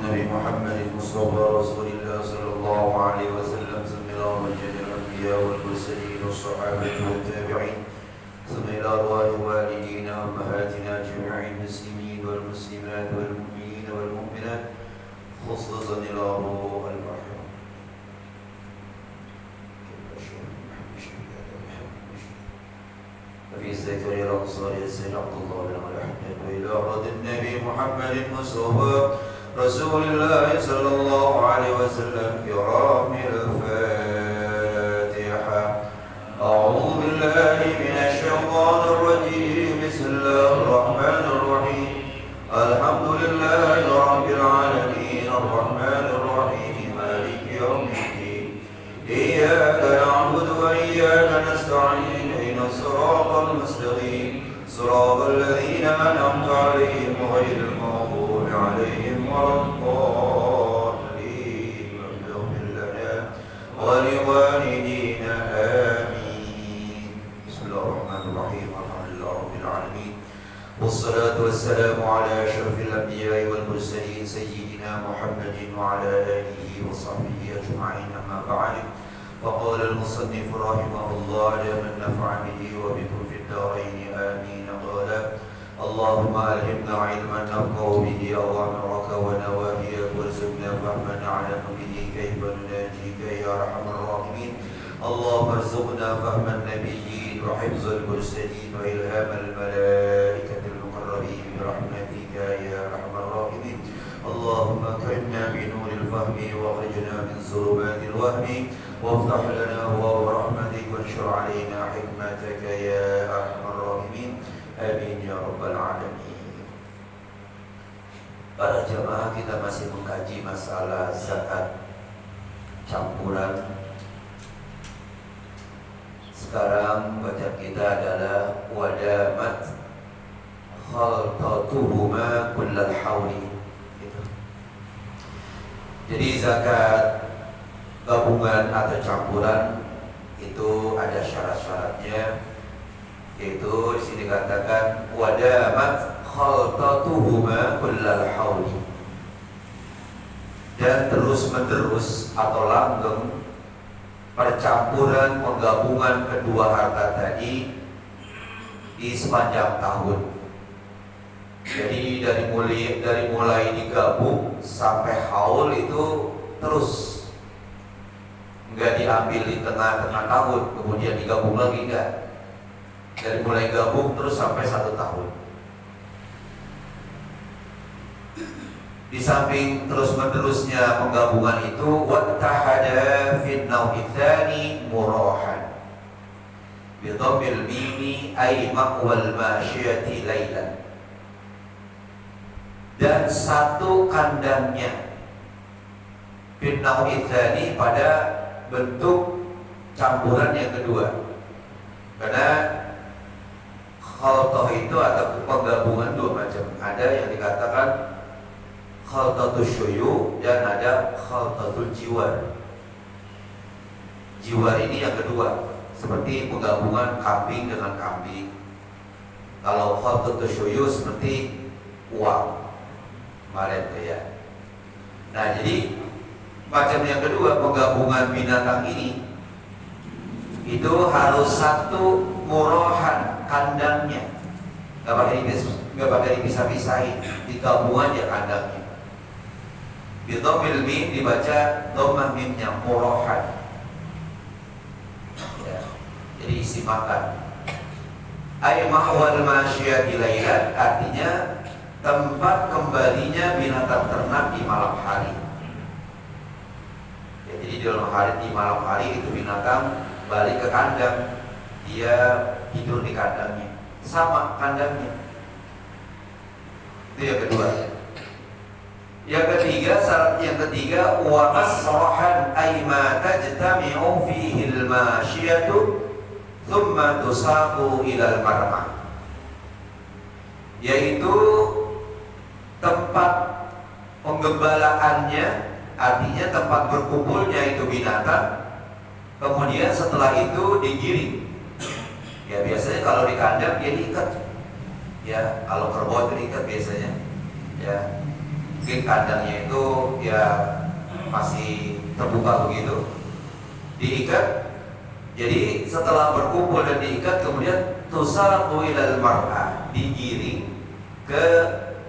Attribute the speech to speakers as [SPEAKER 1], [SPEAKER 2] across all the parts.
[SPEAKER 1] النبي محمد المصطفى رسول الله صلى الله عليه وسلم ثم إلى رجال الأنبياء والمرسلين والصحابة والتابعين ثم إلى أرواح والدينا وأمهاتنا جميع المسلمين والمسلمات والمؤمنين والمؤمنات خصوصا إلى روح المرحوم أبي زكريا الأنصاري السيد عبد الله بن أحمد وإلى أرض النبي محمد المصطفى رسول الله صلى الله عليه وسلم كرام الفاتحة. أعوذ بالله من الشيطان الرجيم. بسم الله الرحمن الرحيم. الحمد لله رب العالمين الرحمن الرحيم مالك يوم الدين. إياك نعبد وإياك نستعين. اهدنا الصراط المستقيم صراط الذين أنعمت عليهم غير المغضوب عليهم ولا الضالين. اغفر لنا ولوالدينا آمين. بسم الله الرحمن الرحيم. الحمد لله رب العالمين والصلاة والسلام على أشرف الأنبياء والمرسلين سيدنا محمد وعلى آله وصحبه أجمعين. أما بعد فقال المصنف رحمه الله على من نفع به وبكم في الدارين آمين. قال اللهم ألهمنا علما نفقه به أوامرك ونواهيك وارزقنا فهما نعلم به كيف نناجيك يا أرحم الراحمين. اللهم ارزقنا فهم النبيين وحفظ المرسلين وإلهام الملائكة المقربين برحمتك يا أرحم الراحمين. اللهم أكرمنا بنور الفهم واخرجنا من ظلمات الوهم وافتح لنا أبواب رحمتك وانشر علينا حكمتك يا أرحم الراحمين. Amin ya rabbal alamin. Para jemaah, kita masih mengkaji masalah zakat campuran. Sekarang bacaan kita adalah wadamat khaltatuhuma kullal hauli. Jadi zakat gabungan atau campuran itu ada syarat-syaratnya, yaitu di sini dikatakan wadamat khaltatuhuma kullal hauli, dan terus-menerus atau langgeng percampuran penggabungan kedua harta tadi di sepanjang tahun. Jadi dari mulai digabung sampai haul itu terus, enggak diambil di tengah-tengah tahun kemudian digabung lagi, enggak. Dari mulai gabung terus sampai 1 tahun. Di samping terus-menerusnya penggabungan itu, wattahada fin nau'i tsani murahan bi dhammil mimi ay ma'wal masyiyati lailan. Dan satu kandangnya fin nau'i tsani pada bentuk campuran yang kedua. Karena khaltah itu atau penggabungan dua macam. Ada yang dikatakan khaltatul syuyu dan ada khaltatul jiwar. Jiwar ini yang kedua, seperti penggabungan kambing dengan kambing. Kalau khaltatul syuyu seperti uang kemarin ya. Nah, jadi macam yang kedua, penggabungan binatang ini itu harus satu murahan kandangnya, nggak pakai dipisah-pisahin, digabung aja kandangnya. Bidhammil mim dibaca dhammah mimnya murahan. Ya, jadi isi makan. Ay mahwal masyiyati lailan, artinya tempat kembalinya binatang ternak di malam hari. Ya, jadi di malam hari itu binatang balik ke kandang, dia tidur di kandangnya, sama kandangnya. Itu yang kedua. Yang ketiga, syarat yang ketiga, wa masrahan ay ma tajtami'u fihi al-masyiyatu thumma tusaqu ila al-marma, yaitu tempat penggembalaannya, artinya tempat berkumpulnya itu binatang. Kemudian setelah itu digiring. Ya biasanya kalau di kandang dia diikat. Ya kalau kerbau itu diikat biasanya. Ya Mungkin kandangnya itu ya masih terbuka begitu, diikat. Jadi setelah berkumpul dan diikat, kemudian tusaqu ilal mar'ah, digiring ke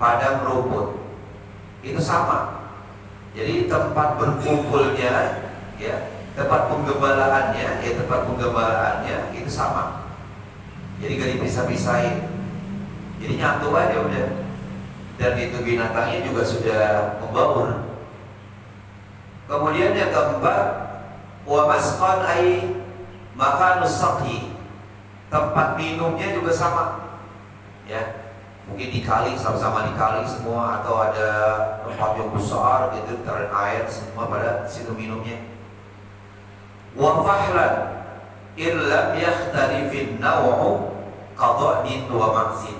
[SPEAKER 1] padang rumput. Itu sama. Jadi tempat berkumpulnya, ya, tempat penggembalaannya itu sama. Jadi gak dipisah-pisahin. Jadi nyatu aja udah. Dan itu binatangnya juga sudah membaur. Kemudian yang keempat, wa masqan ai makanus saqi, tempat minumnya juga sama, ya. Mungkin dikali, sama-sama dikali semua, atau ada tempat yang besar gitu, taruh air semua pada situ minumnya. Wa fahlan illam yakhtalifin naw'u qada'in wa ma'zin,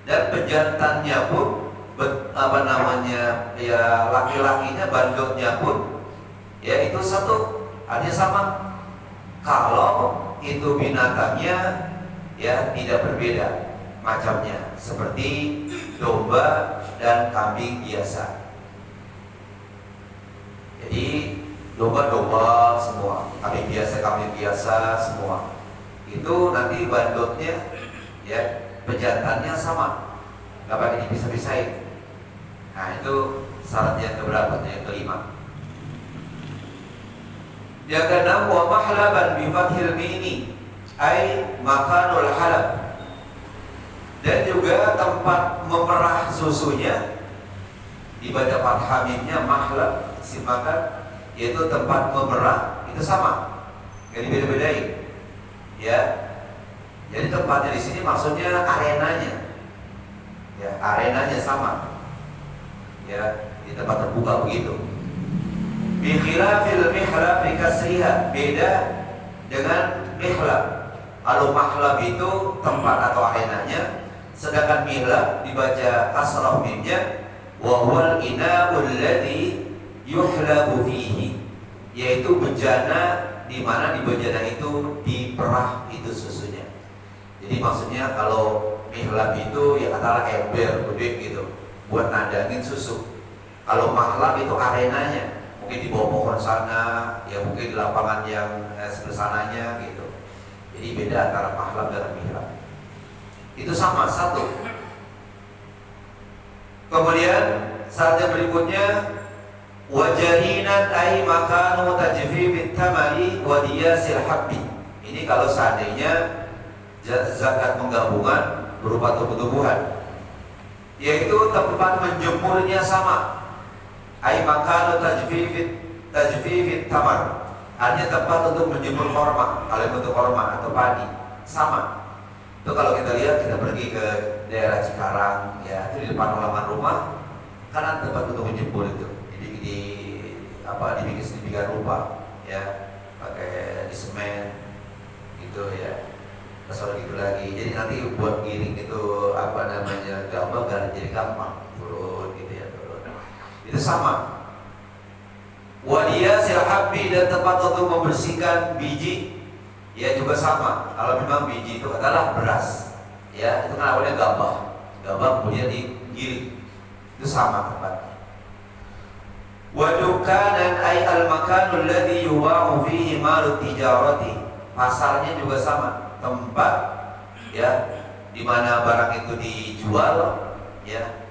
[SPEAKER 1] dan pejantannya pun ya laki-lakinya, bandotnya pun ya itu satu, artinya sama. Kalau itu binatangnya ya tidak berbeda macamnya, seperti domba dan kambing biasa. Jadi domba semua, kambing biasa semua. Itu nanti bandotnya ya, pejantannya sama, nggak pakai dipisah-pisahin. Nah itu syarat yang keberapa? Yang kelima. Yang keenam, wa mahlaban bi fathil mini ai makanul halab, dan juga tempat memerah susunya, dibaca fathah mimnya mahlab, simakan, yaitu tempat memerah, itu sama, nggak dibeda-bedain, ya. Jadi tempatnya di sini maksudnya arenanya, ya, arenanya sama, ya, di tempat terbuka begitu. Bi khilafil mihlab bi kasriha, beda dengan mihlab. Kalau mahlab itu tempat atau arenanya, sedangkan mihlab dibaca kasrah mimnya, wa huwal ina'ul ladzi yuhlabu fihi, yaitu bejana di mana di bejana itu diperah itu susunya. Jadi maksudnya kalau mihlab itu ya katakanlah ember gede gitu buat nadangin susu. Kalau mahlab itu arenanya, mungkin di bawah pohon sana, ya mungkin di lapangan yang sebelah sananya gitu. Jadi beda antara mahlab dan mihlab. Itu sama, satu. Kemudian syarat yang berikutnya, wajahinat ay makanu tajfifit tamari wa diyasil habbi. Ini kalau seandainya zakat penggabungan berupa tumbuh-tumbuhan, yaitu tempat menjemurnya sama. Ay makanu tajfifit tamar, artinya tempat untuk menjemur korma, kalau bentuk korma atau padi, sama. Itu kalau kita lihat, kita pergi ke daerah Cikarang, ya, itu di depan halaman rumah kan ada tempat untuk menjemur itu. Jadi dibikin sedemikian rupa, ya, pakai di semen, gitu ya. Terus gitu lagi. Jadi nanti buat giring itu gambar jadi gampang, turun gitu ya, turun. Itu sama. Wadia silhabbi, dan tempat untuk membersihkan biji, ya juga sama. Kalau memang biji itu adalah beras, ya, itu kan awalnya gabah kemudian digiling, itu sama tempatnya. Wadukanan ay al-makanul ladzi yuba'u fihi malut tijarati, pasarnya juga sama, tempat ya di mana barang itu dijual, ya,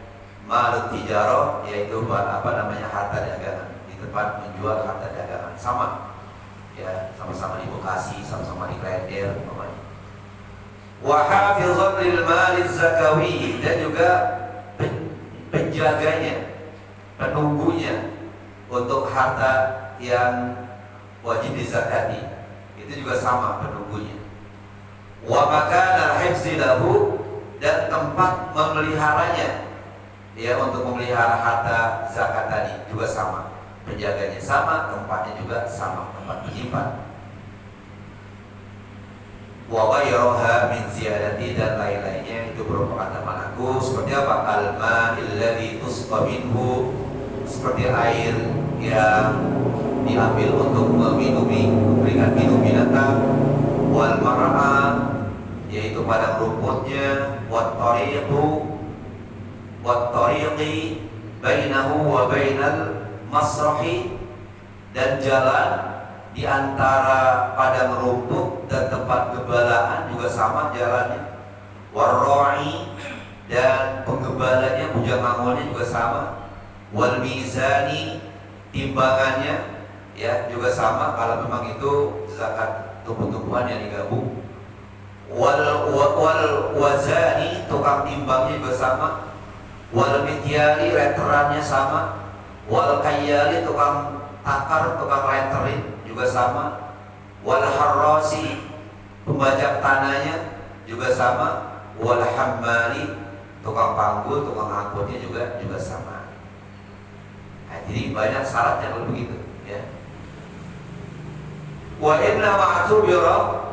[SPEAKER 1] malut tijarah, yaitu harta dagangan, di tempat menjual harta dagangan, sama, ya, sama-sama di Bekasi, sama-sama di Klender namanya. Wa hafizun lil maliz zakawi, dan juga penjaganya, penunggunya untuk harta yang wajib dizakati, itu juga sama penunggunya. Wa makana hifzi lahu, dan tempat memeliharanya, ya, untuk memelihara harta zakat tadi juga sama, penjaganya sama, tempatnya juga sama, tempat menyimpan. Wa ghayruha min ziyadati, dan lain-lainnya itu merupakan tambahan aku. Seperti apa? Al-ma'il ladzi tusqa minhu, seperti air yang diambil untuk memberikan minum binatang. Wal mar'a, yaitu padang rumputnya. Wat tariqi, bainahu wa bainal masrahi, dan jalan di antara padang rumput dan tempat gebalaan juga sama jalannya. Warra'i, dan penggebalannya bujang mangolnya juga sama. Wal mizani, timbangannya ya juga sama kalau memang itu zakat tumbuh-tumbuhan yang digabung. Wal wazani, tukang timbangnya juga sama. Wal mikyali, letterannya sama. Wal kayyali, tukang takar, tukang letterin juga sama. Wal harrasi, pembajak tanahnya juga sama. Wal hammali, tukang panggul, tukang angkutnya juga sama. Nah, jadi banyak syaratnya kalau begitu ya. Wa inna ma'tubira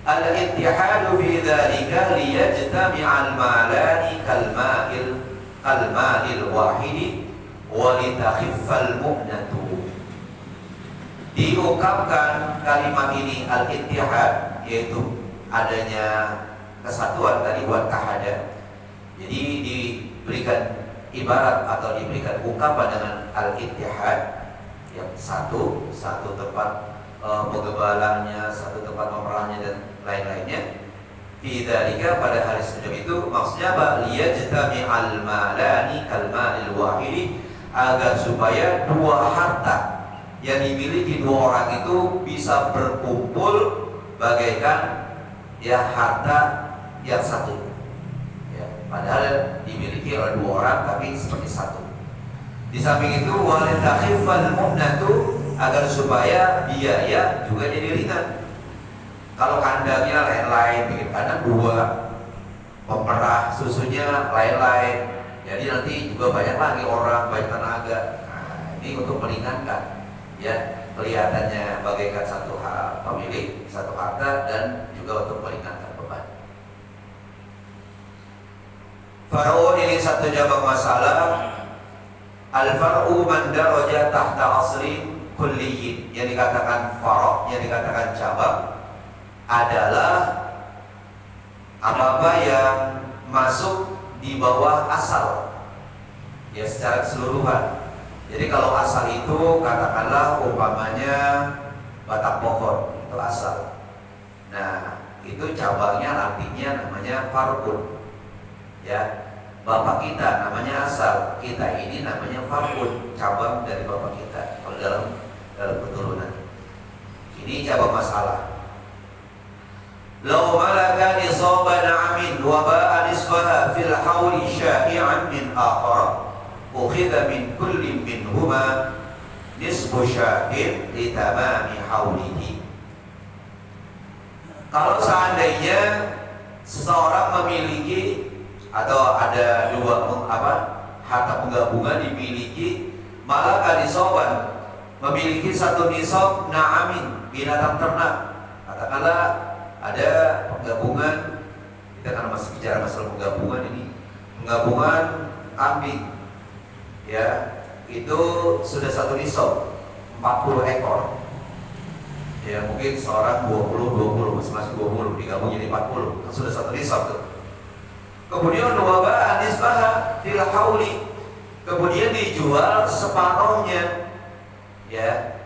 [SPEAKER 1] al-ittihadu fi dzalika liyajtami'a al-malani kalma'il wahidi wa litakhiffal mu'natu. Diungkapkan kalimat ini al-ittihad, yaitu adanya kesatuan tadi, buat kahada. Jadi diberikan ibarat atau diberikan ungkapan dengan al-ittihad, yang satu tempat penggebalannya, satu tempat pemerannya dan lain-lainnya. Fi dzalika, pada hari semacam itu maksudnya apa? Liyajtami al-malani kalmalil wahidi, agar supaya dua harta yang dimiliki dua orang itu bisa berkumpul bagaikan ya harta yang satu ya, padahal dimiliki oleh dua orang tapi seperti satu. Di samping itu walitakhiffal mu'natu, agar supaya biaya juga jadi ringan. Kalau kandangnya lain-lain, bikin kandang dua, pemerah susunya lain-lain, jadi nanti juga banyak lagi orang, banyak tenaga. Nah, ini untuk meringankan ya, kelihatannya bagaikan satu pemilik satu harta, dan juga untuk meringankan beban. Far'u, ini satu cabang masalah. Al-far'u man daraja tahta asrin kulliyin, yang dikatakan far'u, yang dikatakan cabang adalah apa-apa yang masuk di bawah asal ya, secara keseluruhan. Jadi kalau asal itu katakanlah umpamanya batang pohon, itu asal. Nah, itu cabangnya artinya namanya far'un. Ya, bapak kita namanya asal, kita ini namanya far'un, cabang dari bapak kita. Kalau dalam keturunan, ini cabang masalah. Lau malaka nisaban amin wa ba'a nisbaha fil hawli sya'i'an min akhar, ukhidha min kulli minhuma nisbu sya'in li tamami hawlihi. Kalau seandainya seseorang memiliki atau ada dua harta penggabungan dimiliki, malaka nisaban, memiliki satu nisab na'amin, binatang ternak. Katakanlah ada penggabungan, kita kan masih bicara masalah penggabungan ini, penggabungan kambing ya, itu sudah satu nisab 40 ekor ya, mungkin seorang 20 masing-masing 20 digabung jadi 40, sudah satu nisab tuh. Kemudian wabah nisbah fil hauli, kemudian dijual separuhnya ya.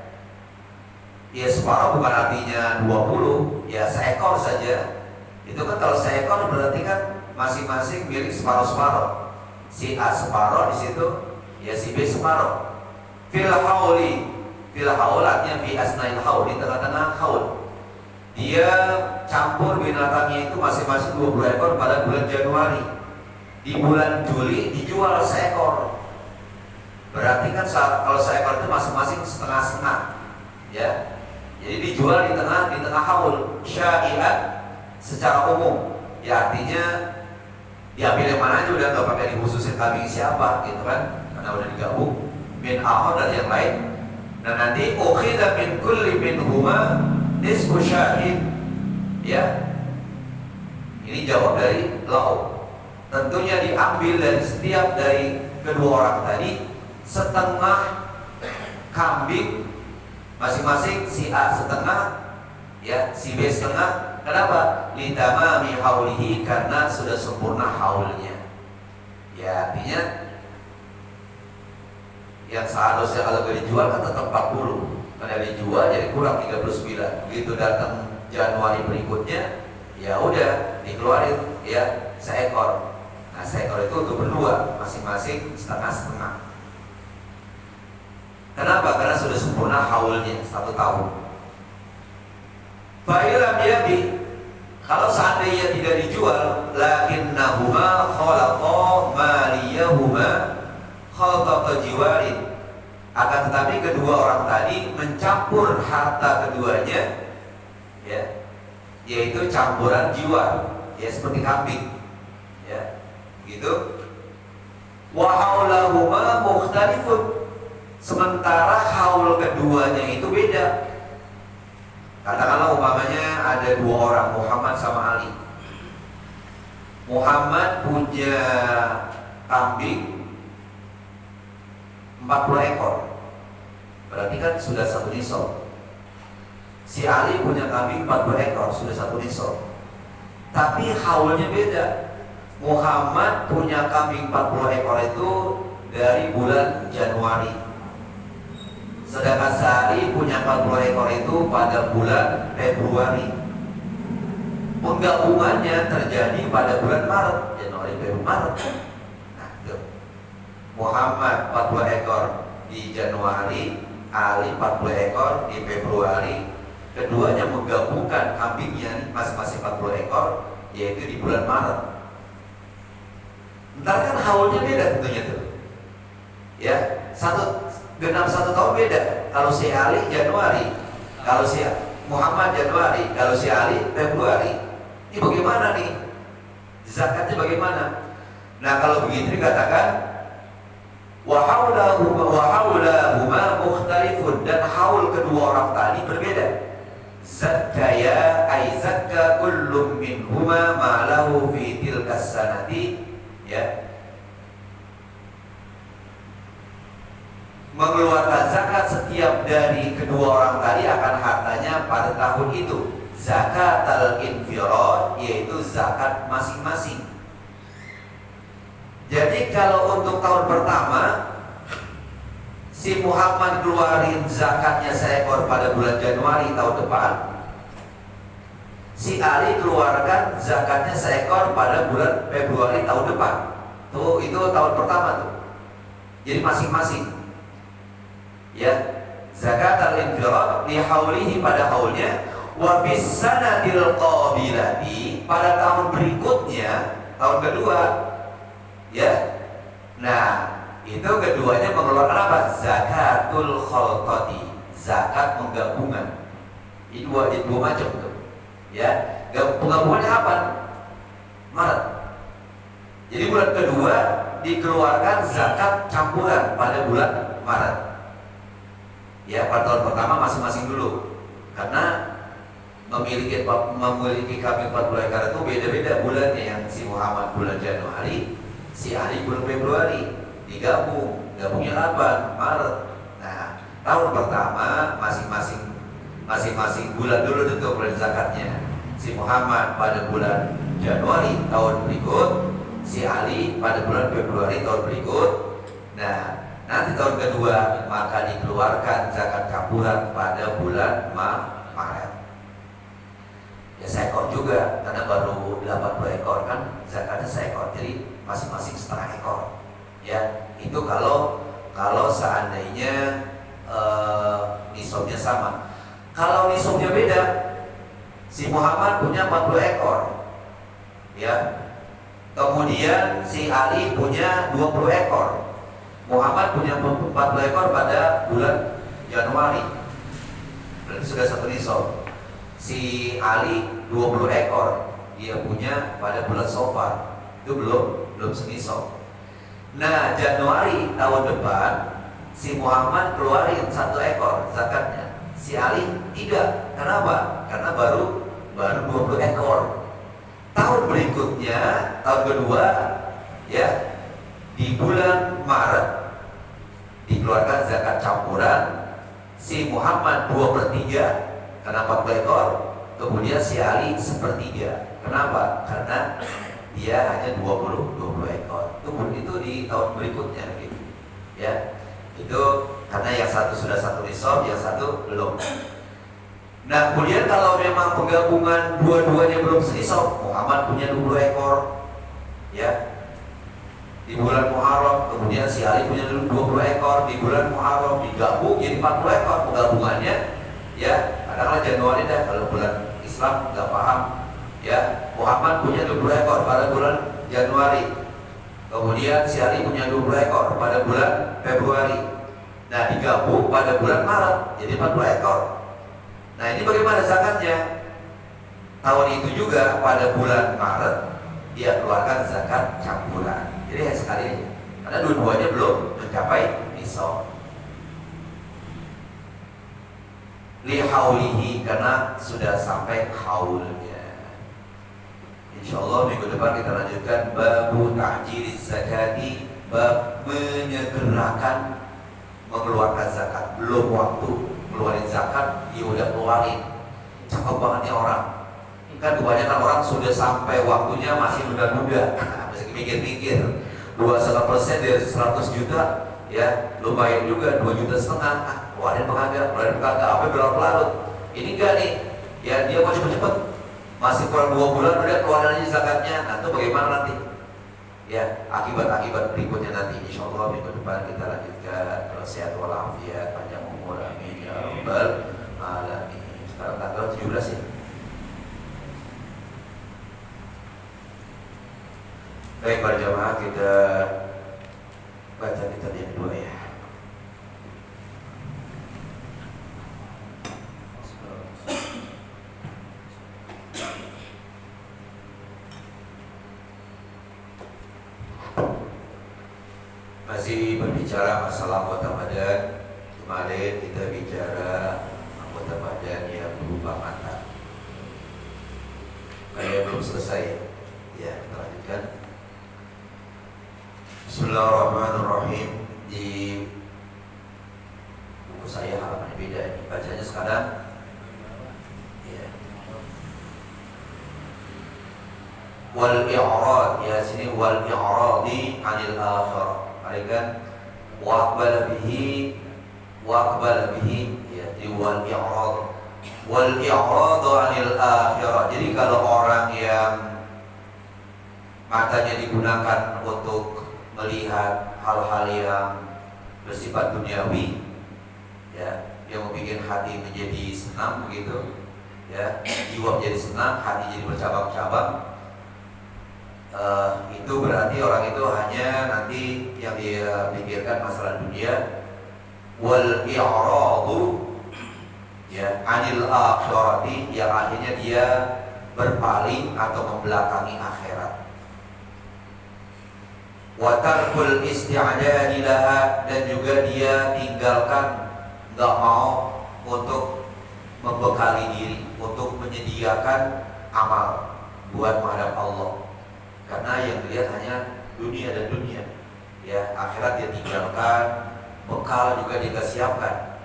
[SPEAKER 1] Ya separuh bukan artinya 20, ya seekor saja. Itu kan kalau seekor berarti kan masing-masing milik separuh-separuh. Si A separuh di situ, ya si B separuh. Fil hauli, fil haul artinya fi asnail haul, di tengah-tengah haul. Dia campur binatangnya itu masing-masing 20 ekor pada bulan Januari. Di bulan Juli dijual seekor. Berarti kan kalau seekor itu masing-masing setengah-setengah ya. Jadi dijual di tengah haul sya'i'an secara umum. Ya artinya diambil yang mana aja, udah nggak pakai dikhususin kambing siapa gitu kan, karena udah digabung min akhar dari yang lain. Dan nanti ukhidha min kulli minhuma nisfu sya'in ya. Ini jawab dari lau. Tentunya diambil dari setiap dari kedua orang tadi setengah kambing, masing-masing si A setengah ya, si B setengah. Kenapa? Litamami haulihi, karena sudah sempurna haulnya. Ya artinya Yang seharusnya kalau gak dijual kan tetap 40, karena dijual jadi kurang 39. Begitu datang Januari berikutnya, ya udah dikeluarin ya seekor. Nah seekor itu untuk berdua, masing-masing setengah-setengah. Kenapa? Karena sudah sempurna haulnya 1 tahun. Fa'ilam yabi, kalau seandainya tidak dijual, lakinnahuma khalaqa maliyahuma khalqata jiwarin, akan tetapi kedua orang tadi mencampur harta keduanya, ya, yaitu campuran jiwa, ya seperti kambing, ya, gitu. Wa haulahuma mukhtalifun, sementara haul keduanya itu beda. Katakanlah umpamanya ada 2 orang, Muhammad sama Ali. Muhammad punya kambing 40 ekor, berarti kan sudah 1 nisab. Si Ali punya kambing 40 ekor, sudah 1 nisab. Tapi haulnya beda. Muhammad punya kambing 40 ekor itu dari bulan Januari, sedangkan Sari punya 40 ekor itu pada bulan Februari. Penggabungannya terjadi pada bulan Maret, Januari, Februari, Maret. Nah, itu. Muhammad 40 ekor di Januari, Ali 40 ekor di Februari. Keduanya menggabungkan kambingnya masing-masing 40 ekor, yaitu di bulan Maret. Ntar kan haulnya beda tentunya tuh. Ya, genap 1 tahun beda. Kalau si Ali Januari, kalau si Muhammad Januari, kalau si Ali Februari. Ini bagaimana nih? Zakatnya bagaimana? Nah kalau begitu dikatakan wa haulahuma mukhtalifun, dan haul kedua orang tadi berbeda. Zakaya ay zakka kullum minhuma ma lahu fi tilkas sanati, ya, mengeluarkan zakat setiap dari kedua orang tadi akan hartanya pada tahun itu. Zakat al-infirad, yaitu zakat masing-masing. Jadi kalau untuk tahun pertama si Muhammad keluarin zakatnya seekor pada bulan Januari tahun depan, si Ali keluarkan zakatnya seekor pada bulan Februari tahun depan. Tuh itu tahun pertama tuh. Jadi masing-masing, ya, zakat al-infirad li haulihi, pada haulnya, wa fis sanatil qabilati, pada tahun berikutnya, tahun kedua, ya. Nah, itu keduanya mengeluarkan apa? Zakatul khalqati, zakat menggabungan. Ini dua macam tuh. Ya, penggabungannya apa? Maret. Jadi bulan kedua dikeluarkan zakat campuran pada bulan Maret. Ya, pada tahun pertama masing-masing dulu. Karena memiliki kambing 40 ekor itu beda-beda bulannya. Yang si Muhammad bulan Januari, si Ali bulan Februari, gabungnya apa? Maret. Nah, tahun pertama masing-masing bulan dulu tentu bulan zakatnya. Si Muhammad pada bulan Januari tahun berikut, si Ali pada bulan Februari tahun berikut. Nah, nanti tahun kedua maka dikeluarkan zakat campuran pada bulan Maret. Ya seekor juga, karena baru 80 ekor kan zakatnya seekor, jadi masing-masing setengah ekor. Ya, itu kalau seandainya nisabnya sama. Kalau nisabnya beda, si Muhammad punya 40 ekor, ya. Kemudian si Ali punya 20 ekor. Muhammad punya 40 ekor pada bulan Januari, berarti sudah 1 nisab. Si Ali 20 ekor dia punya pada bulan Safar, itu belum senisab. Nah, Januari tahun depan si Muhammad keluarin 1 ekor zakatnya, si Ali tidak. Kenapa? Karena baru 20 ekor. Tahun berikutnya, tahun kedua, ya, di bulan Maret dikeluarkan zakat campuran. Si Muhammad 2/3 karena 40 ekor, kemudian si Ali 1/3. Kenapa? Karena dia hanya 20 ekor. Itu di tahun berikutnya gitu. Ya. Itu karena yang satu sudah satu nisab, yang satu belum. Nah, kemudian kalau memang penggabungan dua-duanya belum senisab, Muhammad punya 20 ekor, ya, di bulan Muharram, kemudian si Ali punya 20 ekor di bulan Muharram, digabung jadi 40 ekor penggabungannya, ya. Katakanlah Januari dah, kalau bulan Islam nggak paham, ya. Muhammad punya 20 ekor pada bulan Januari, kemudian si Ali punya 20 ekor pada bulan Februari. Nah, digabung pada bulan Maret jadi 40 ekor. Nah, ini bagaimana zakatnya? Tahun itu juga pada bulan Maret dia keluarkan zakat campuran. Jadi hanya sekali aja, karena dua-duanya belum mencapai nisab. Li haulihi, karena sudah sampai haulnya. Insyaallah minggu depan kita lanjutkan babu ta'jiliz zakati, bab menyegerakan mengeluarkan zakat. Belum waktu ngeluarin zakat, dia udah keluarin. Cakep banget nih orang. Kan kebanyakan orang sudah sampai waktunya masih muda-muda, masih mikir-mikir. 2,5% dari 100 juta, ya lumayan juga, 2,5 juta. Keluarin pengaga, apa berlarut-larut. Ini enggak nih, ya dia mau cepet-cepet. Masih kurang 2 bulan udah keluarin aja zakatnya. Nah, itu bagaimana nanti? Ya, akibat-akibat berikutnya nanti insyaallah minggu depan kita lanjutkan. Sehat walafiat, panjang umur, amin ya rabbal alamin. Sekarang tanggal 17 ya. Baik para jamaah, kita baca kitab yang kedua ya. Masih berbicara masalah anggota badan. Kemarin kita bicara anggota badan yang berupa mata. Kayak belum selesai ya, kita lanjutkan. Bismillahirrahmanirrahim. Di buku saya halaman beda ini, bacanya sekarang ya. Wal i'rad, ya sini wal i'radi 'anil akhirah. Kan waqbala bihi ya, di wal i'rad 'anil akhirah. Jadi kalau orang yang matanya digunakan untuk melihat hal-hal yang bersifat duniawi, ya, yang membuat hati menjadi senang begitu, ya, jiwa menjadi senang, hati jadi bercabang-cabang. Itu berarti orang itu hanya nanti yang dia pikirkan masalah dunia. Wal i'radu ya 'anil akhirati, yang akhirnya dia berpaling atau membelakangi akhirat. Wa tarkul isti'dadi laha, dan juga dia tinggalkan, enggak mau untuk membekali diri, untuk menyediakan amal buat menghadap Allah. Karena yang dilihat hanya dunia dan dunia, ya, akhirat dia tinggalkan, bekal juga dia siapkan.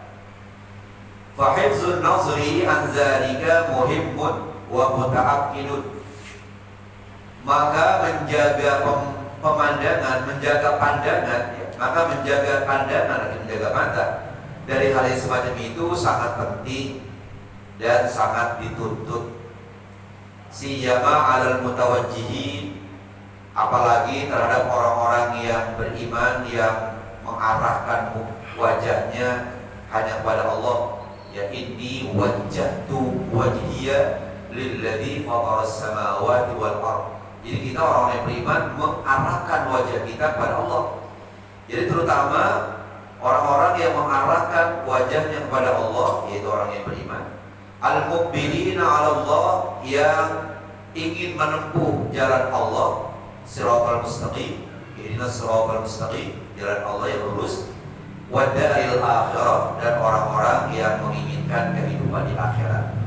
[SPEAKER 1] Fa hifzun nazri an zalika muhimmun wa muta'akkidun. Maka menjaga pemandangan, menjaga pandangan, ya, maka menjaga pandangan atau menjaga mata dari hal yang semacam itu sangat penting dan sangat dituntut. Siyama 'alal mutawajjihin, apalagi terhadap orang-orang yang beriman yang mengarahkan wajahnya hanya kepada Allah. Ya, inni wajjahtu wajhiya lilladzi fataras samawati wal ardh. Jadi kita orang yang beriman mengarahkan wajah kita kepada Allah. Jadi terutama orang-orang yang mengarahkan wajahnya kepada Allah, yaitu orang yang beriman. Al-muqbilina 'ala Allah, yang ingin menempuh jalan Allah. Siratal mustaqim, ihdinas siratal mustaqim, jalan Allah yang lurus. Wadaril akhirah, dan orang-orang yang menginginkan kehidupan di akhirat.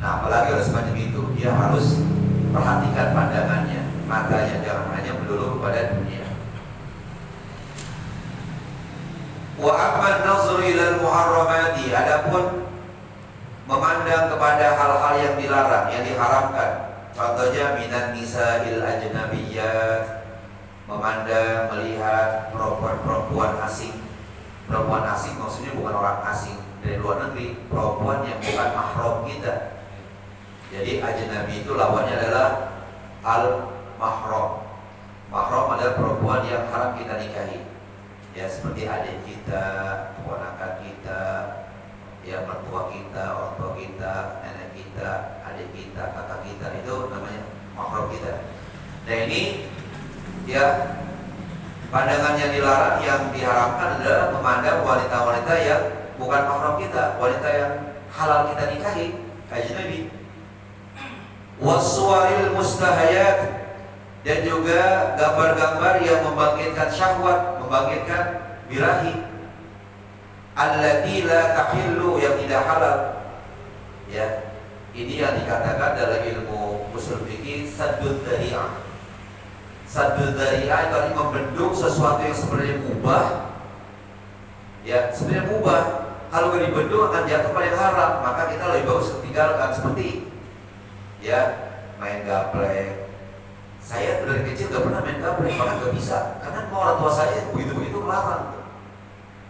[SPEAKER 1] Nah, apalagi oleh semacam itu, dia harus perhatikan pandangannya, matanya jangan hanya melulu kepada dunia. Wa amma an-nazru ila al-muharramati, adapun memandang kepada hal-hal yang dilarang, yang diharamkan. Contohnya minan nisa'il ajnabiyyat, memandang, melihat perempuan-perempuan asing, Perempuan asing maksudnya bukan orang asing dari luar negeri, perempuan yang bukan mahram kita. Jadi ajnabi itu lawannya adalah al-mahram. Mahram adalah perempuan yang haram kita nikahi. Ya seperti adik kita, keponakan kita, ya mertua kita, orang tua kita, nenek kita, adik kita, kakak kita, itu namanya mahram kita. Nah ini ya pandangan yang dilarang, yang diharamkan adalah memandang wanita-wanita yang bukan mahram kita, wanita yang halal kita nikahi, ajnabi. Wassuwaril mustahayat, dan juga gambar-gambar yang membangkitkan syahwat, membangkitkan birahi. Allati la tahillu, yang tidak halal. Ya, ini yang dikatakan dalam ilmu usul fikih saddud dzari'ah. Saddud dzari'ah itu artinya membendung sesuatu yang sebenarnya mubah. Ya, sebenarnya mubah. Kalau nggak dibendung akan jatuh pada yang haram, maka kita lebih bagus tinggalkan. Seperti ya main gaplek. Saya dari kecil gak pernah main gaplek, bahkan gak bisa, karena mau orang tua saya begitu-begitu melarang.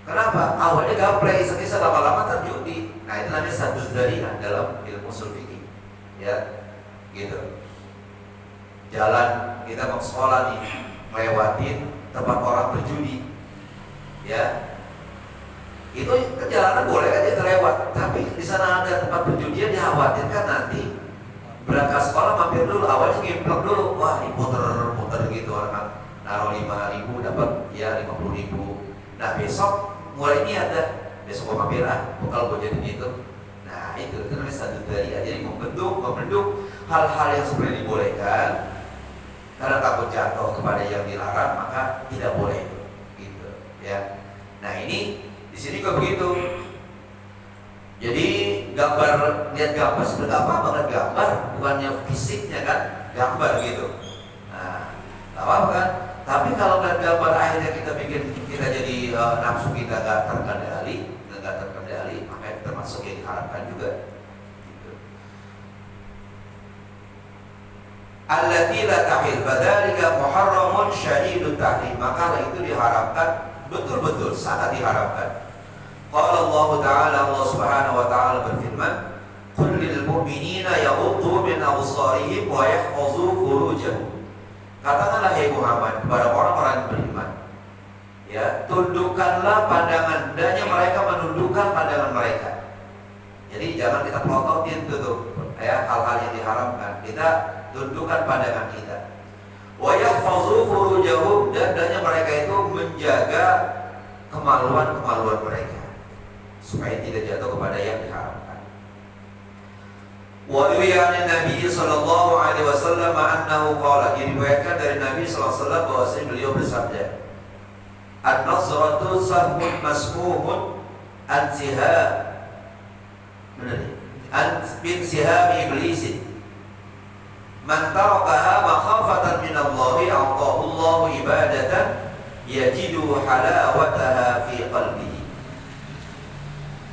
[SPEAKER 1] Kenapa? Awalnya gaplek, iseng-iseng, lama-lama terjudi. Nah itu namanya saddud dzari'ah dalam ilmu ushul fikih. Ya, gitu. Jalan kita mau sekolah nih, ngelewatin tempat orang berjudi. Ya, itu perjalanan boleh aja terlewat, tapi di sana ada tempat perjudian, dikhawatirkan nanti berangkat sekolah mampir dulu, awalnya ngemplok dulu, wah diputer-puter gitu, orang naruh 5.000 dapat ya 50.000. Nah besok mulai ini ada, besok mau mampir kalau gue jadi gitu. Nah itu namanya saddud dzari'ah. Jadi membendung hal-hal yang sebenarnya dibolehkan, karena takut jatuh kepada yang dilarang, maka tidak boleh itu, gitu ya. Nah ini di sini kok begitu. Jadi lihat gambar sebenarnya apa banget gambar, bukannya fisiknya kan, gambar gitu. Nah, apa kan? Tapi kalau lihat gambar akhirnya kita jadi nafsu kita nggak terkendali, maka itu termasuk yang diharapkan juga. Gitu. Allati la tahil, fadzalika muharramun syadidut tahrim. Maka itu diharamkan, betul-betul sangat diharamkan. Qala Allah Ta'ala, Allah Subhanahu wa Ta'ala berfirman, "Qul lil mu'minina yaghuddu min absarihim wa yahfazu furujahum." Katakanlah hai Muhammad kepada orang-orang yang beriman, ya, tundukkanlah pandangan, hendaknya mereka menundukkan pandangan mereka. Jadi jangan kita pelototin tuh ya, hal-hal yang diharamkan. Kita tundukkan pandangan kita. Wa yahfazu furujahum, dan hendaknya mereka itu menjaga kemaluan-kemaluan mereka, supaya tidak jatuh kepada yang diharamkan. Wa riwayat Nabi sallallahu alaihi wasallam annahu qala, diriwayatkan dari Nabi sallallahu alaihi wasallam bahwasanya beliau bersabda, "An-nasratu sahmun masmumun an sihab." Benar ya? An bin sihab iblis. Man tarakaha makhafatan min Allah a'tahu Allah ibadatan yajidu halawataha fi qalbihi.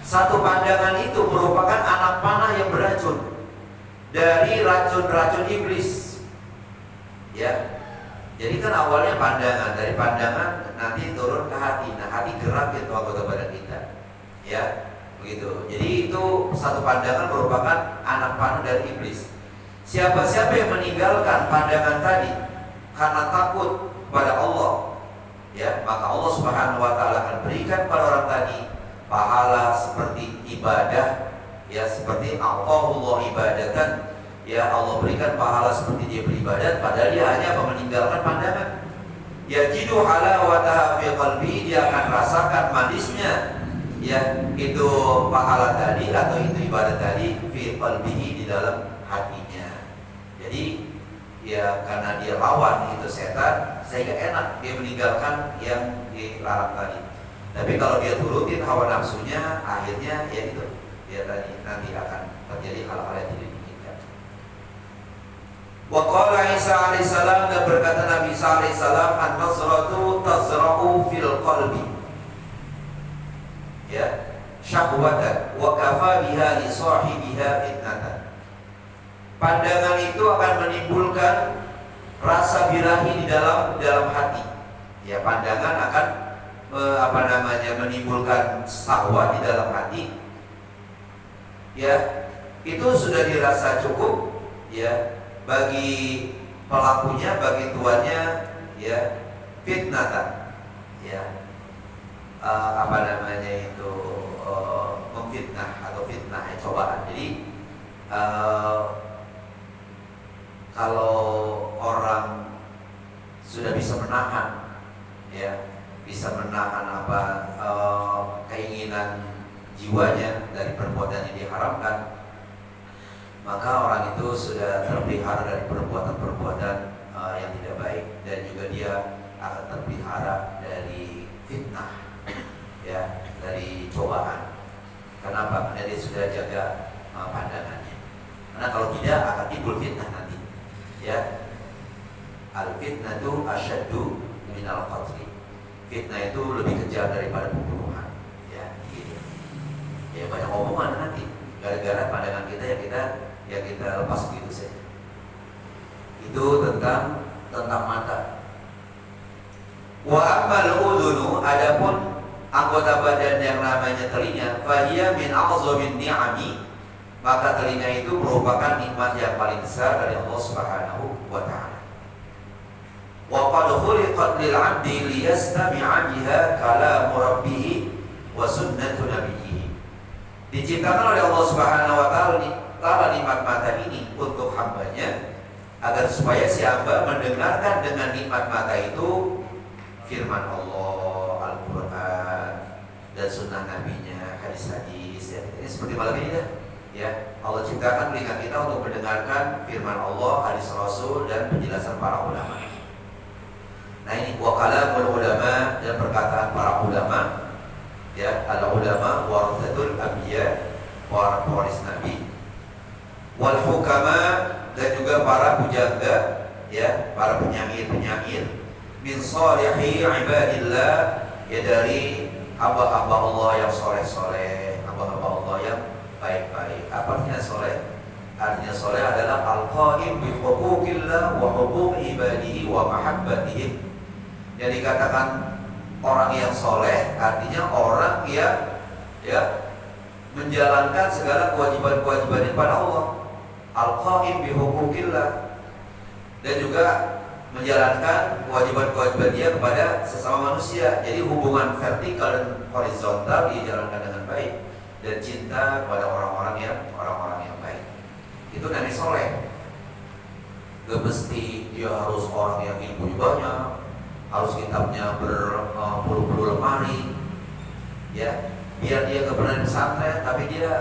[SPEAKER 1] Satu pandangan itu merupakan anak panah yang beracun dari racun-racun iblis. Ya. Jadi kan awalnya pandangan, dari pandangan nanti turun ke hati. Nah, hati gerak itu anggota badan kita. Ya, begitu. Jadi itu satu pandangan merupakan anak panah dari iblis. Siapa-siapa yang meninggalkan pandangan tadi karena takut kepada Allah, ya, maka Allah Subhanahu wa Ta'ala akan berikan pada orang tadi pahala seperti ibadah, ya, seperti Allah ibadatan, ya, Allah berikan pahala seperti dia beribadat, padahal dia hanya meninggalkan pandangan. Yajidu halawataha fi qalbi, dia akan rasakan manisnya, ya, itu pahala tadi atau itu ibadah tadi fi qalbihi, di dalam hatinya. Jadi ya karena dia lawan itu setan, sehingga enak dia meninggalkan yang dilarang tadi. Tapi kalau dia turutin hawa nafsunya, akhirnya ya itu, dia tadi nanti akan terjadi hal-hal yang tidak diinginkan. Wa qala Isa alaihissalam, dan berkata Nabi Isa alaihissalam, "An-nasratu tazra'u fil qalbi." Ya, syahwatan wa kafa biha li sahibiha fitnatan. Pandangan itu akan menimbulkan rasa birahi di dalam hati. Ya, pandangan akan menimbulkan syahwat di dalam hati, ya itu sudah dirasa cukup, ya bagi pelakunya, bagi tuannya, ya fitnatan, ya memfitnah atau fitnah, ya, cobaan. Jadi kalau orang sudah bisa menahan, ya bisa menahan keinginan jiwanya dari perbuatan yang diharamkan, maka orang itu sudah terpelihara dari perbuatan-perbuatan yang tidak baik, dan juga dia akan terpelihara dari fitnah, ya dari cobaan. Kenapa? Karena dia sudah jaga pandangannya. Karena kalau tidak akan timbul fitnah nanti, ya. Al-fitnah itu asyaddu minal qatli. Fitnah itu lebih kejam daripada pembunuhan, ya gitu. Ya banyak omongan nanti gara-gara pandangan kita yang kita lepas begitu saja. Itu tentang mata. Wa ammal udhunu, adapun anggota badan yang namanya telinga, fahiya min a'zamin ni'ami, maka telinga itu merupakan nikmat yang paling besar dari Allah Subhanahu wa taala. Wa qad khuliqat lil 'abdi liyastami'a biha kalamu rabbih wa sunnatu nabiyyih. Diciptakan oleh Allah Subhanahu wa taala nikmat mata ini untuk hambanya, agar supaya si hamba mendengarkan dengan nikmat mata itu firman Allah, Al-Quran, dan sunnah nabinya, hadis-hadis, ya. Ini seperti malam ini dah, ya. Allah ciptakan telinga kita untuk mendengarkan firman Allah, hadis Rasul, dan penjelasan para ulama. Nah ini wa kalamul ulama, dan perkataan para ulama, ya. Al-ulama warathatul anbiya, para pewaris nabi. Wal hukama, dan juga para pujangga, ya, para penyair min salihi ibadillah, ya dari hamba-hamba Allah yang soleh-soleh, hamba-hamba Allah yang baik-baik. Apa artinya soleh? Artinya soleh adalah al-qaim bi huquqillah wa huquqi ibadihi wa mahabbatihim. Yang dikatakan orang yang soleh artinya orang yang, ya, menjalankan segala kewajiban-kewajibannya pada Allah. Al-qaim bi huquqillah, dan juga menjalankan kewajiban-kewajiban dia kepada sesama manusia. Jadi hubungan vertikal dan horizontal dijalankan dengan baik, dan cinta kepada orang-orang yang baik. Itu namanya soleh. Gak mesti dia harus orang yang ilmu banyak, harus kitabnya berpuluh-puluh lemari, ya. Biar dia gak pernah pesantren, tapi dia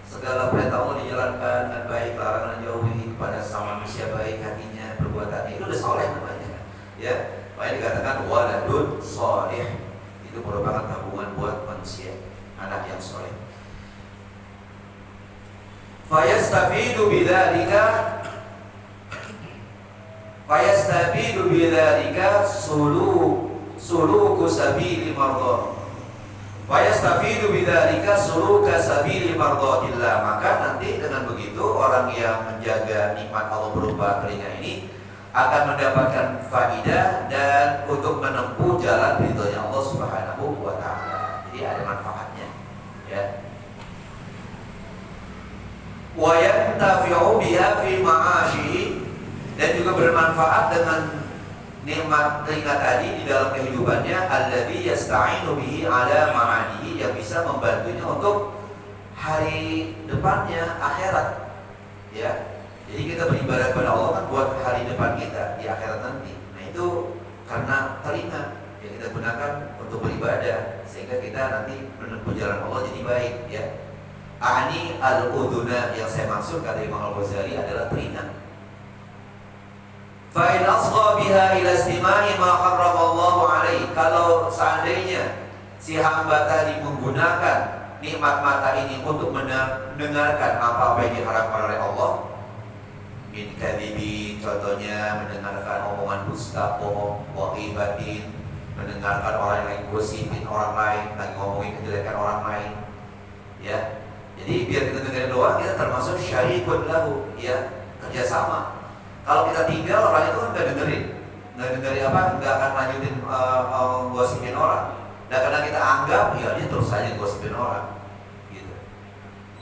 [SPEAKER 1] segala perintah Allah dijalankan dengan baik, larangan jauhi, kepada sama manusia baik hatinya, perbuatannya, itu udah soleh namanya, ya. Makanya dikatakan waladun soleh, itu merupakan tabungan buat manusia, anak yang soleh. Fayastafidu bidzalika suluku sabili mardhah. Fayastafidu bidzalika suluka sabili mardhatillah. Maka nanti dengan begitu orang yang menjaga nikmat Allah berupa telinga ini akan mendapatkan faidah dan untuk menempuh jalan ridhonya Allah Subhanahu wa taala. Jadi ada manfaatnya, ya. Wa yantafi'u biha fi ma'asyihi, dan juga bermanfaat dengan nikmat telinga tadi di dalam kehidupannya, alladzi yasta'inu bihi ala ma'anihi, yang bisa membantunya untuk hari depannya, akhirat, ya. Jadi kita beribadah kepada Allah kan buat hari depan kita di akhirat nanti. Nah itu karena telinga yang kita gunakan untuk beribadah, sehingga kita nanti menempuh jalan Allah jadi baik, ya. Ani al-udhuna, yang saya maksud kata Imam Al-Ghazali adalah telinga. Fa in asgha biha ila istima'i ma harramallahu alaihi, kalau seandainya si hamba tadi menggunakan nikmat mata ini untuk mendengarkan apa-apa yang diharapkan oleh Allah, min kadhibi, contohnya mendengarkan omongan dusta, bohong, wa ghibatin, mendengarkan orang lain gosipin orang lain, lagi ngomongin kejelekan orang lain, ya. Jadi biar kita dengerin doang, kita termasuk syarikun lahu, ya, kerjasama. Kalau kita tinggal, orang itu kan nggak dengerin apa, nggak akan lanjutin gosipin orang. Dan karena kita anggap ya dia terus saja gosipin orang gitu.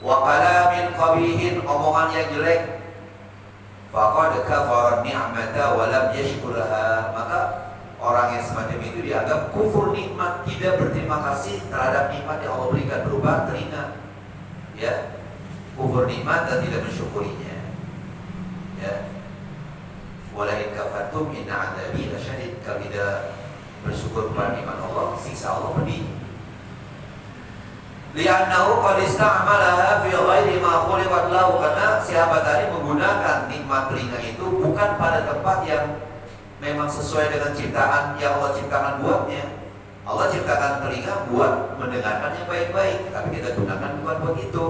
[SPEAKER 1] Wa kalamin qabihin, omongan yang jelek, faqad kafara ni'mata wa lam yashkurha, maka orang yang semacam itu dianggap kufur nikmat, tidak berterima kasih terhadap nikmat yang Allah berikan berupa telinga, ya, kufur nikmat dan tidak mensyukurinya, ya. Wala in kafartum inna 'adzabi lasyadid, kalau tidak bersyukur pada nikmat Allah, siksa Allah pedih. Li'annahu qad ista'malaha fi ghairi ma khuliqat lahu, karena si hamba tadi menggunakan nikmat telinga itu bukan pada tempat yang memang sesuai dengan ciptaan yang Allah ciptakan buatnya. Allah ciptakan telinga buat mendengarkan yang baik-baik, tapi kita gunakan bukan buat itu.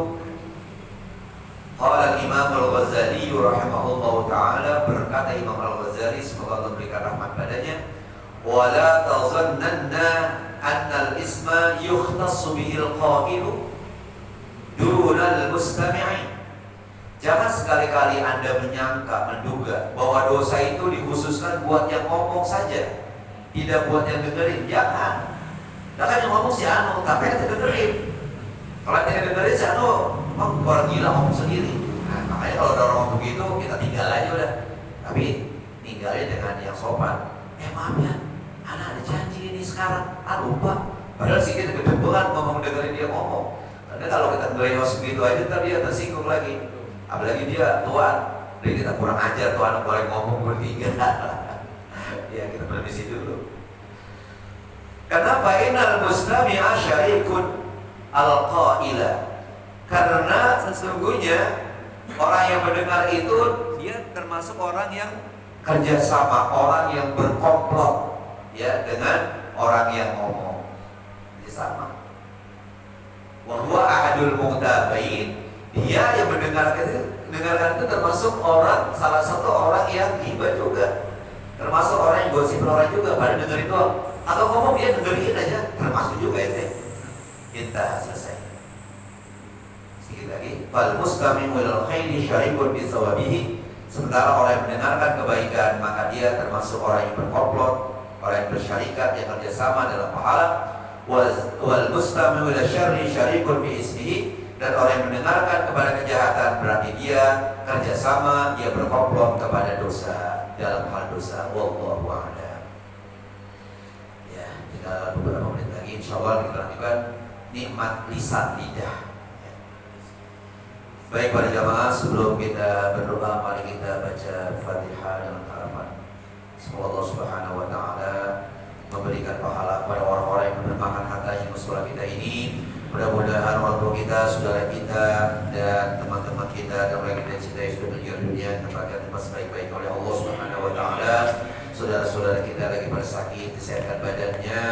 [SPEAKER 1] Qala Imam Al-Ghazali rahimahullah ta'ala, berkata Imam Al-Ghazali, semoga Allah berikan rahmat padanya, wala tazannanna anna al-isma yukhtassu bihil qailu dunal mustami'i. Jangan sekali-kali Anda menyangka, menduga bahwa dosa itu dikhususkan buat yang ngomong saja, tidak buat yang dengerin. Jangan. Nah kan yang ngomong si Anu, tapi yang dengerin. Kalau yang dengerin si Anu, orang gila ngomong sendiri. Nah makanya kalau ada orang ngomong begitu, kita tinggal aja udah. Tapi tinggalnya dengan yang sopan. Maaf ya, Ana ada janji ini sekarang. Lupa. Padahal sih kita kebetulan ngomong dengerin dia ngomong. Karena kalau kita ngelewat begitu aja, ntar dia tersinggung lagi. Apalagi dia tuan, jadi kita kurang ajar tuan, boleh ngomong bertiga. Ya kita permisi dulu. Karena fa'inal mustami'a syarikun al-qaila, karena sesungguhnya orang yang mendengar itu dia termasuk orang yang kerjasama, orang yang berkomplot, ya, dengan orang yang ngomong. Jadi sama. Wa huwa ahadul mu'tabain, dia yang mendengarkan itu termasuk orang, salah satu orang yang ghibah juga, termasuk orang yang gosip orang juga, pada dengerin doang, atau ngomong dia dengerin aja, termasuk juga itu. Kita selesai. Sedikit lagi, fal mustami'u ilal khairi syarikun bi thawabihi, sementara orang yang mendengarkan kebaikan maka dia termasuk orang yang berkomplot, orang yang bersyarikat, yang kerjasama dalam pahala. Wal mustami'u ilal syarri syarikun bi ismihi, dan orang yang mendengarkan kepada kejahatan berarti dia kerjasama, dia berkomplot kepada dosa, dalam hal dosa. Wallahu a'lam. Ya, tinggal beberapa menit lagi insyaallah kita lanjutkan nikmat lisan lidah. Ya. Baik para jamaah, sebelum kita berdoa mari kita baca Fatihah dengan harapan semoga Allah Subhanahu wa taala memberikan pahala kepada orang-orang yang menerjemahkan hartanya musola kita ini. Mudah-mudahan orang tua kita, saudara kita, dan teman-teman kita dan orang yang kita cintai sudah meninggal dunia tempatkan tempat sebaik-baik oleh Allah Subhanahu wa taala. Saudara-saudara kita lagi pada sakit, disehatkan badannya.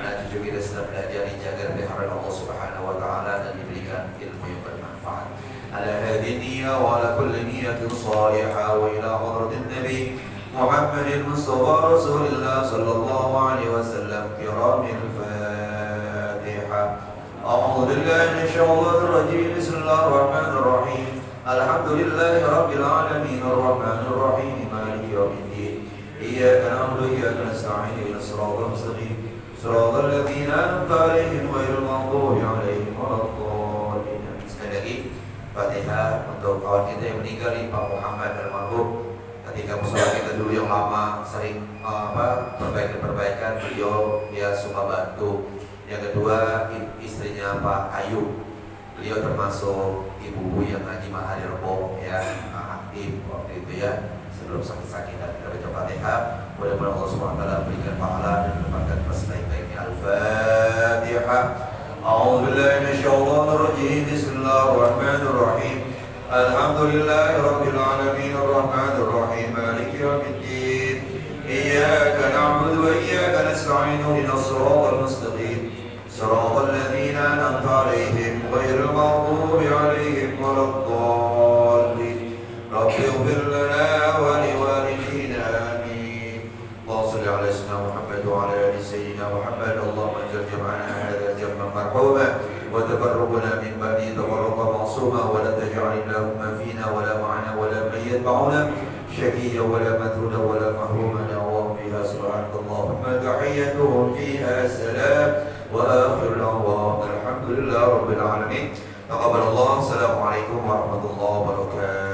[SPEAKER 1] Anak cucu kita sedang belajar, dijaga dari harapan Allah Subhanahu wa taala dan diberikan ilmu yang bermanfaat. Ala hadhihi niyyah wa ala kulli niyyatin salihah wa ila hadratin nabi Muhammadin Mustafa Rasulillah sallallahu alaihi wasallam kiramil Fatihah. أعوذ بالله من الشيطان الرجيم بسم الله الرحمن الرحيم الحمد لله رب العالمين الرحمن الرحيم مالك يوم الدين إياك نعبد وإياك نستعين اهدنا الصراط المستقيم صراط الذين أنعمت عليهم غير المغضوب عليهم ولا الضالين. Sekali lagi Fatihah untuk kawan kita yang meninggal, Pak Muhammad almarhum. Ketika musola kita dulu yang lama sering perbaikan, beliau dia suka bantu. Yang kedua istrinya Pak Ayub, beliau termasuk ibu yang ngaji Mahari Rebo, ya, aktif waktu itu ya, sebelum sakit-sakitan. Kita baca Fatihah, mudah-mudahan Allah SWT berikan pahala dan menempatkan sebaik-baiknya. Al-Fatihah. A'udzu billahi minasyaitonir rajim. Bismillahir rahim. Alhamdulillahirabbil alamin arrahmanir rahim maliki yaumiddin. Iyyaka na'budu wa iyyaka nasta'in ihdinas siratal mustaqim صراط الذين أنعمت عليهم غير المغضوب عليهم ولا الضالين. رب اغفر لنا ولوالدينا آمين. اللهم صل على سيدنا محمد وعلى آل سيدنا محمد. اللهم اجعل جمعنا هذا جمعا مرحوما وتفرقنا من بعده تفرقا معصوما ولا تجعل اللهم فينا ولا معنا ولا من يتبعنا شقيا ولا مترودا ولا محروما. اللهم بها سبحانك اللهم تحيتهم فيها سلام rabbil alamin. Taqabbalallah. Assalamualaikum warahmatullahi wabarakatuh.